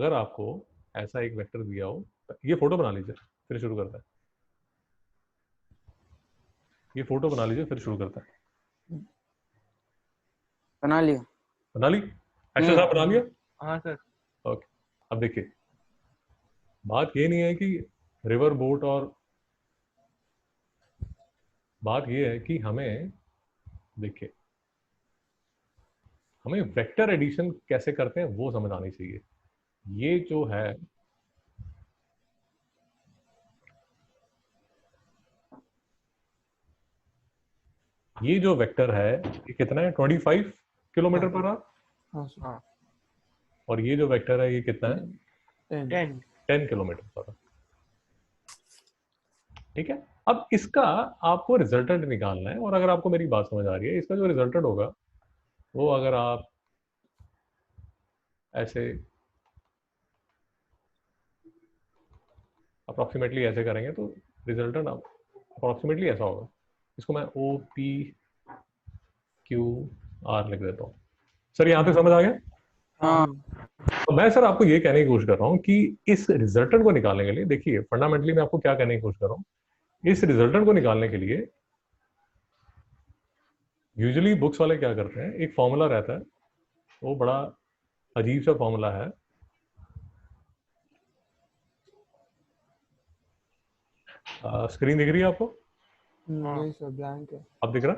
अगर आपको ऐसा एक वेक्टर दिया हो, ये फोटो बना लीजिए फिर शुरू करता है। ये फोटो बना लीजिए फिर शुरू करता है। बना लिया। बना ली? अच्छा साहब बना लिया? हाँ सर। ओके, अब देखिए बात ये नहीं है कि रिवर बोट, और बात ये है कि हमें देखिए हमें वेक्टर एडिशन कैसे करते हैं वो समझ आनी चाहिए। ये जो है ये जो वेक्टर है ये कितना है, 25 किलोमीटर पर आवर। हाँ। और ये जो वेक्टर है ये कितना है, 10 किलोमीटर पर आवर। ठीक है, अब इसका आपको रिजल्टेंट निकालना है, और अगर आपको मेरी बात समझ आ रही है, इसका जो रिजल्टेंट होगा वो अगर आप ऐसे अप्रोक्सीमेटली ऐसे करेंगे तो रिजल्टेंट अप्रोक्सीमेटली ऐसा होगा। इसको मैं ओ पी क्यू आर लिख देता हूँ। सर यहाँ तक समझ आ गया? हाँ। तो मैं सर आपको ये कहने की कोशिश कर रहा हूँ कि इस रिजल्टेंट को निकालने के लिए, देखिए फंडामेंटली मैं आपको क्या कहने की कोशिश कर रहा हूँ, इस रिजल्टेंट को निकालने के लिए यूजुअली बुक्स वाले क्या करते हैं, एक फॉर्मूला रहता है, वो बड़ा अजीब सा फॉर्मूला है। स्क्रीन दिख रही है आपको? नहीं सर, ब्लैंक है। अब दिख रहा?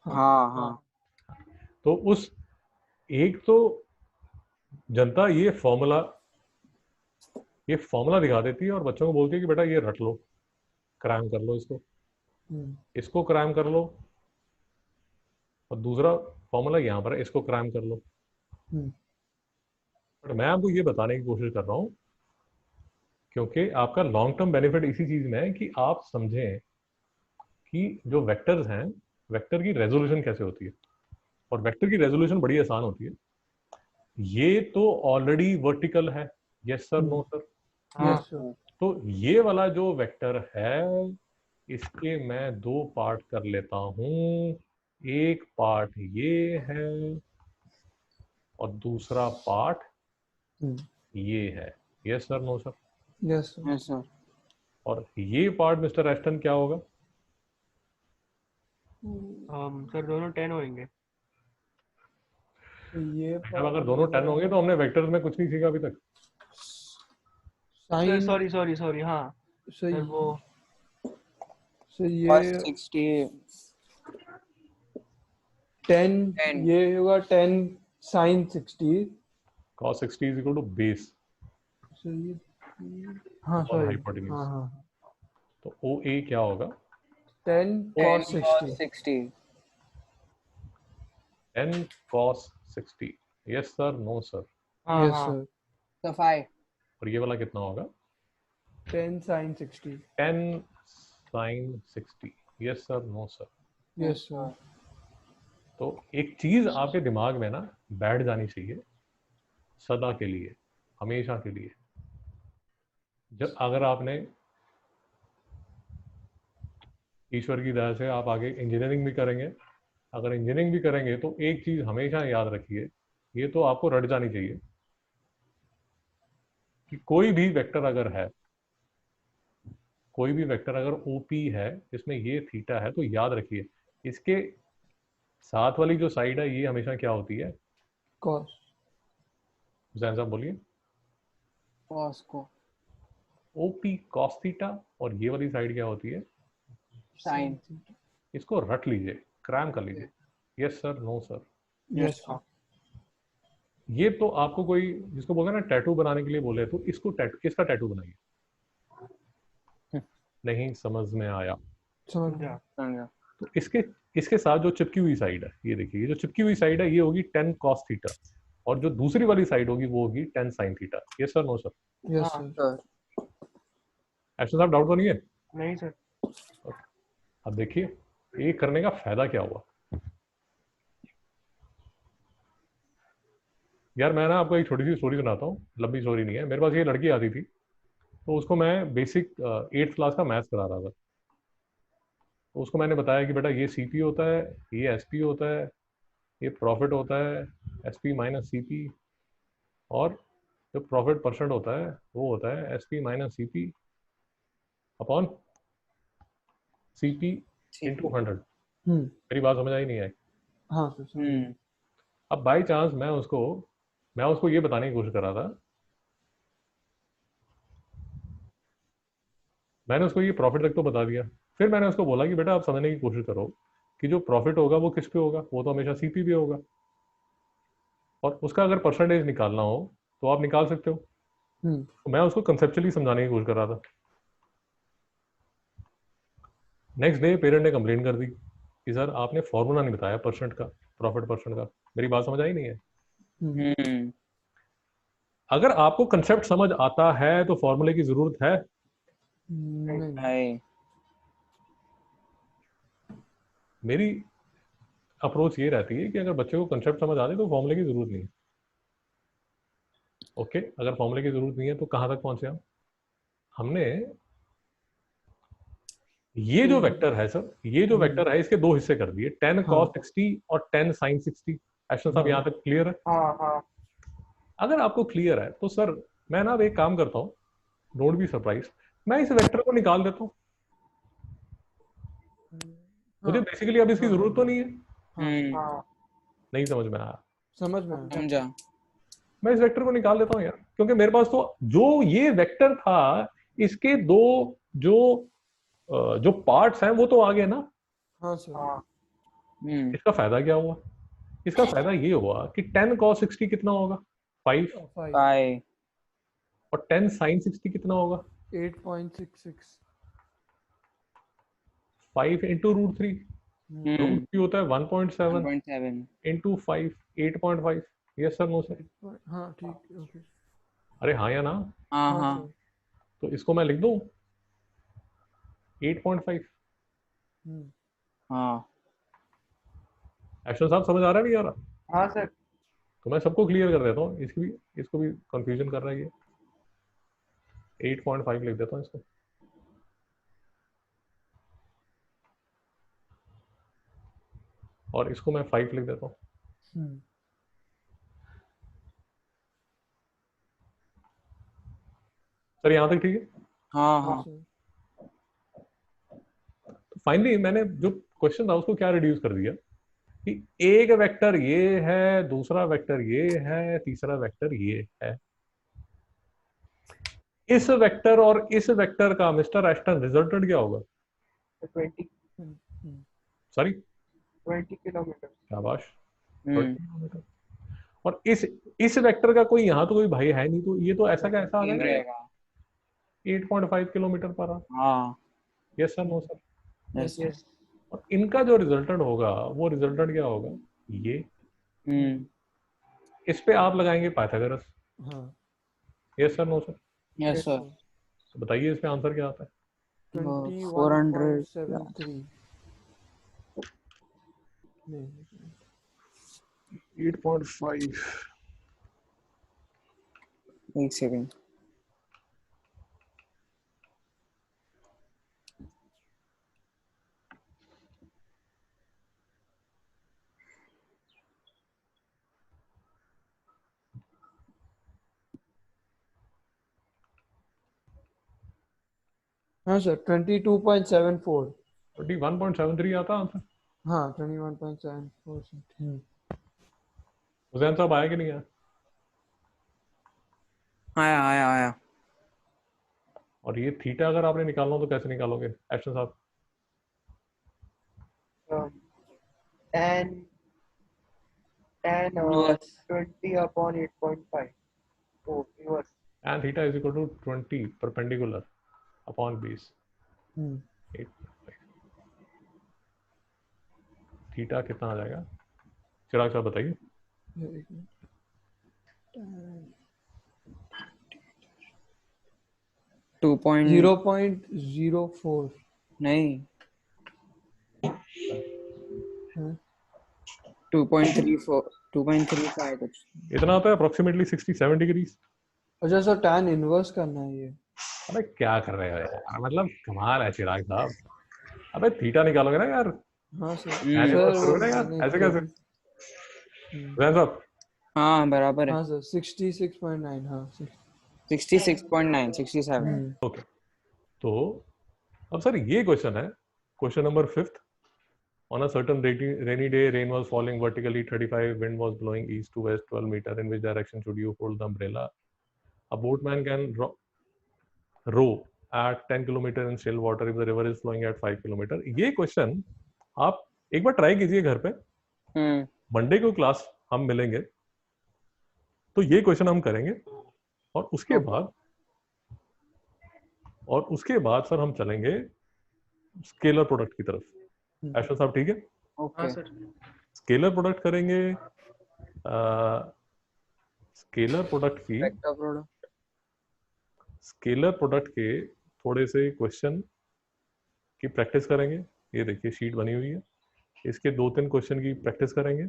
हाँ हाँ। तो उस एक तो जनता ये फॉर्मूला दिखा देती है और बच्चों को बोलती है कि बेटा ये रट लो, क्रैम कर लो, इसको क्रैम कर लो, और दूसरा फॉर्मूला यहाँ पर है, इसको क्रैम कर लो। बट मैं आपको ये बताने की कोशिश कर रहा हूँ क्योंकि आपका लॉन्ग टर्म बेनिफिट इसी चीज में है कि आप समझें कि जो वेक्टर्स हैं, वेक्टर की रेजोल्यूशन कैसे होती है। और वेक्टर की रेजोल्यूशन बड़ी आसान होती है। ये तो ऑलरेडी वर्टिकल है, यस सर नो सर? हाँ। तो ये वाला जो वेक्टर है इसके मैं दो पार्ट कर लेता हूं। एक पार्ट ये है और दूसरा पार्ट ये है, yes sir no sir? Yes sir. और ये पार्ट मिस्टर एस्टन क्या होगा? सर दोनों 10 होंगे। ये अब अगर दोनों 10 होंगे तो हमने वेक्टर्स में कुछ नहीं सीखा अभी तक। साइन सॉरी हाँ सर वो सर ये 60 10 ये होगा 10 sine 60 cos 60 is equal to base sir ये हाँ और सॉरी hypotenuse। हाँ हाँ तो OA क्या होगा? 10 cos 60 10 cos 60, yes sir no sir? Yes sir. सफाई। और ये वाला कितना होगा? 10 sin 60 10 sin 60, yes sir no sir? Yes sir. तो एक चीज आपके दिमाग में ना बैठ जानी चाहिए सदा के लिए, हमेशा के लिए। जब अगर आपने ईश्वर की दया से आप आगे इंजीनियरिंग भी करेंगे, अगर इंजीनियरिंग भी करेंगे तो एक चीज हमेशा याद रखिए, ये तो आपको रट जानी चाहिए कि कोई भी वेक्टर अगर ओपी है जिसमें ये थीटा है, तो याद रखिए इसके साथ वाली जो साइड है ये हमेशा क्या होती है? cos। हुसैन साहब बोलिए। कॉस को ओपी कॉस थीटा, और ये वाली साइड क्या होती है? साइन। इसको रट लीजिए, क्रैम कर लीजिए, yes sir no sir? Yes sir. ये तो आपको कोई जिसको बोलते हैं ना टैटू बनाने के लिए बोले, तो इसको इसका टैटू बनाइए। नहीं समझ में आया? समझ गया। तो इसके साथ जो चिपकी हुई साइड है, ये देखिए, ये जो चिपकी हुई साइड है ये होगी 10 cos थीटा, और जो दूसरी वाली साइड होगी वो होगी 10 sin थीटा। Yes sir no sir? Yes sir. ऐसा साहब डाउट तो नहीं है? नहीं सर। अब देखिए ये करने का फायदा क्या हुआ। यार मैं ना आपको एक छोटी सी स्टोरी सुनाता हूँ, लंबी स्टोरी नहीं है। मेरे पास ये लड़की आती थी, तो उसको मैं बेसिक 8th क्लास का मैथ्स करा रहा था। तो उसको मैंने बताया कि बेटा ये सीपी होता है, ये एसपी होता है, ये प्रॉफिट होता है, एसपी माइनस सीपी, और जो प्रॉफिट परसेंट होता है वो होता है SP minus CP upon CP into 100। मेरी बात समझ आई नहीं आई? हाँ सर। अब बाई चांस मैं उसको ये बताने की कोशिश कर रहा था, मैंने उसको ये प्रॉफिट तक तो बता दिया, फिर मैंने उसको बोला कि बेटा आप समझने की कोशिश करो कि जो प्रॉफिट होगा वो किस पे होगा, वो तो हमेशा सीपी पे होगा, और उसका अगर परसेंटेज निकालना हो तो आप निकाल सकते हो। तो मैं उसको कंसेप्चुअली समझाने की कोशिश कर रहा था। नेक्स्ट डे पेरेंट ने कंप्लेन कर दी कि सर आपने फॉर्मूला नहीं बताया परसेंट का, प्रॉफिट परसेंट का। मेरी बात समझ आई नहीं है? अगर आपको कंसेप्ट समझ आता है तो फॉर्मूले की जरूरत है नहीं। मेरी अप्रोच ये रहती है कि अगर बच्चे को कंसेप्ट समझ आ जाए तो फॉर्मूले की जरूरत नहीं है। ओके, अगर फॉर्मूले की जरूरत नहीं है तो कहां तक पहुंचे हम? हमने ये जो वेक्टर है सर, ये जो वेक्टर है इसके दो हिस्से कर दिए, 10 cos 60 और 10 sin 60। एक्शन साहब यहाँ तक क्लियर है? हाँ। अगर आपको क्लियर है तो सर मैं ना अब एक काम करता हूँ, डोंट बी सरप्राइज, मैं इस वेक्टर को निकाल देता हूँ। मुझे बेसिकली अब इसकी जरूरत तो नहीं है। नहीं समझ में आया? समझा। मैं इस वेक्टर को निकाल देता हूँ यार, क्योंकि मेरे पास तो जो ये वेक्टर था इसके दो जो पार्ट्स हैं वो तो आ गए ना। हाँ सर। इसका फायदा क्या हुआ? इसका फायदा ये हुआ कि 10 cos 60 कितना होगा? 5। और 10 sin 60 कितना होगा? 8.66। 5 इंटू रूट 3 होता है 1.7 into 5 8.5। Yes sir no sir? हाँ ठीक, ओके। अरे हाँ या ना? हाँ। तो इसको मैं लिख दूं 8.5। हाँ। एक्शन साहब समझ आ रहा है नहीं आ रहा? हाँ सर। तो मैं सबको क्लियर कर देता हूँ, इसको भी कंफ्यूजन कर रहा है ये। 8.5 लिख देता हूँ इसको। और इसको मैं 5 लिख देता हूँ। सर यहाँ तक ठीक है? हाँ। तो फाइनली मैंने जो क्वेश्चन था उसको क्या रिड्यूस कर दिया कि एक वेक्टर ये है, दूसरा वेक्टर ये है, तीसरा वेक्टर ये है। इस वेक्टर और इस वेक्टर का मिस्टर एस्टन रिजल्टेंट क्या होगा? 20 सॉरी 20 किलोमीटर। शाबाश, 20 किलोमीटर। और इस वेक्टर का कोई यहाँ तो कोई भाई है नहीं, तो ये तो ऐसा का ऐसा आ जाएगा 8.5 kilometre per hour. Yes sir no sir? Yes. और इनका जो रिजल्टेंट होगा वो रिजल्टेंट क्या होगा? ये इस पे आप लगाएंगे Pythagoras. Yes sir no sir? Yes sir. तो बताइए इस पे आंसर क्या आता है? 21.73। 8.5। एक सेकंड। हाँ सर 22.74। 21.73 आता आंसर? हाँ 21.74। हुसैन साहब आया कि नहीं आया? आया। और ये थीटा अगर आपने निकालना हो तो कैसे निकालोगे एक्शन साहब? tan 20 upon 8.5. Oh, reverse. And theta is equal to 20 perpendicular upon base 8.5। Theta कितना आ जाएगा चिराग साहब बताइए? 0.04 नहीं 2.34 2.35 कुछ इतना आता है अप्रोक्सीमेटली 67 डिग्रीज। अच्छा सर tan इनवर्स करना है ये? अबे क्या कर रहे हो यार, मतलब कमाल है चिराग साहब। अबे थीटा निकालोगे ना यार? हाँ सर। tan inverse करोगे ना यार, ऐसे कैसे? हुसैन साहब हाँ बराबर है। हाँ सर 66.9 हाँ 66.9 67। ओके, तो अब सर ये क्वेश्चन है, question number 5th. On a certain rainy day, rain was falling vertically 35, wind was blowing east to west 12 meter. In which direction should you hold the umbrella? A boatman can row at 10 kilometer in still water if the river is flowing at 5 kilometer. ये question आप एक बार try कीजिए घर पे, Monday को class हम मिलेंगे तो ये क्वेश्चन हम करेंगे, और उसके बाद सर हम चलेंगे स्केलर प्रोडक्ट की तरफ. ऐश्वर्य साहब ठीक है? ओके। स्केलर प्रोडक्ट करेंगे. स्केलर प्रोडक्ट की वेक्टर प्रोडक्ट। स्केलर प्रोडक्ट के थोड़े से क्वेश्चन की प्रैक्टिस करेंगे. ये देखिए शीट बनी हुई है, इसके 2-3 क्वेश्चन की प्रैक्टिस करेंगे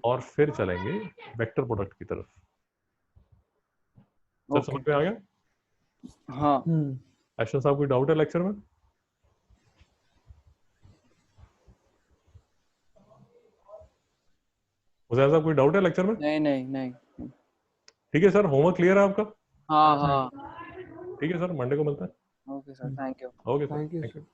और फिर चलेंगे वेक्टर प्रोडक्ट की तरफ. सर समझ में आ गया? हाँ। ऐश्वर्य साहब कोई डाउट है लेक्चर में? हुसैन साहब कोई डाउट है लेक्चर में? नहीं नहीं नहीं। ठीक है सर, होमवर्क क्लियर है आपका? हाँ हाँ। ठीक है सर, मंडे को मिलता है. Okay sir, thank you. Okay sir, thank you thank you. Sir.